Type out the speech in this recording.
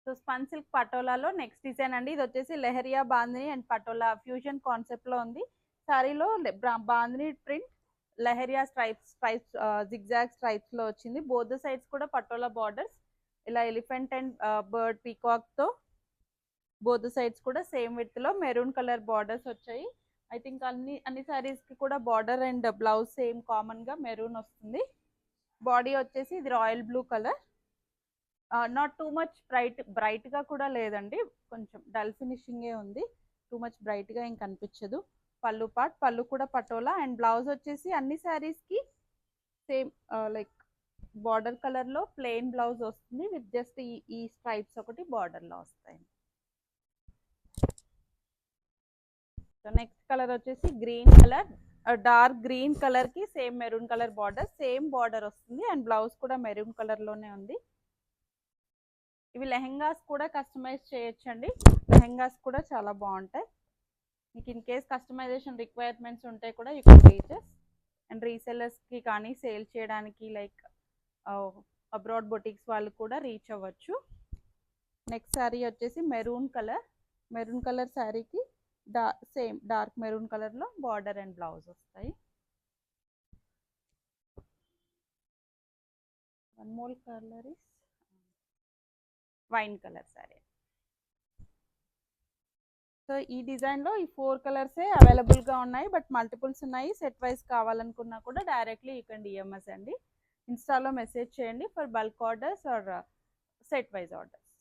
So spun silk పటోలాలో next design అండి. ఇది వచ్చేసి leheriya bandhani and Patola fusion concept లో ఉంది. సారీలో bandhani print leheriya stripes zigzag stripes లో వచ్చింది. బోత్ సైడ్స్ కూడా పటోలా బార్డర్స్ ఇలా ఎలిఫెంట్ అండ్ బర్డ్ పీకాక్ తో బోత్ సైడ్స్ కూడా సేమ్ విత్ లో మెరూన్ కలర్ బార్డర్స్ వచ్చాయి. ఐ థింక్ అన్ని సారీస్ కి కూడా border and blouse same common గా మెరూన్ వస్తుంది. బాడీ వచ్చేసి ఇది royal blue colour, not too much bright గా కూడా లేదండి, కొంచెం డల్ ఫినిషింగే ఉంది. టూ మచ్ బ్రైట్ గా ఏం కనిపించదు. పళ్ళు కూడా పటోలా అండ్ బ్లౌజ్ వచ్చేసి అన్ని సారీస్ కి సేమ్ లైక్ బార్డర్ కలర్ లో ప్లెయిన్ బ్లౌజ్ వస్తుంది విత్ జస్ట్ ఈ స్ట్రైప్స్ ఒకటి బార్డర్ లో వస్తాయి. సో నెక్స్ట్ కలర్ వచ్చేసి green colour, dark green colour కి same maroon colour border, same border వస్తుంది అండ్ బ్లౌజ్ కూడా మెరూన్ కలర్ లోనే ఉంది. ఇవి లెహెంగాస్ కూడా కస్టమైజ్ చేయొచ్చండి. లెహెంగాస్ కూడా చాలా బాగుంటాయి. మీకు ఇన్ కేస్ కస్టమైజేషన్ రిక్వైర్మెంట్స్ ఉంటే కూడా యూ కెన్ రీచెస్ అండ్ రీసెల్లర్స్కి కానీ సేల్ చేయడానికి లైక్ అబ్రాడ్ బొటిక్స్ వాళ్ళు కూడా రీచ్ అవ్వచ్చు. నెక్స్ట్ శారీ వచ్చేసి మెరూన్ కలర్ శారీకి సేమ్ డార్క్ మెరూన్ కలర్లో బార్డర్ అండ్ బ్లౌజ్ వస్తాయి. One more colour is wine colour sari. So ఈ డిజైన్లో ఈ 4 కలర్సే అవైలబుల్గా ఉన్నాయి, బట్ మల్టిపుల్స్ ఉన్నాయి. సెట్ వైజ్ కావాలనుకున్నా కూడా డైరెక్ట్లీ యూ కెన్ డిఎంఎస్ అండి. ఇన్స్టాలో మెసేజ్ చేయండి for bulk orders or set wise orders.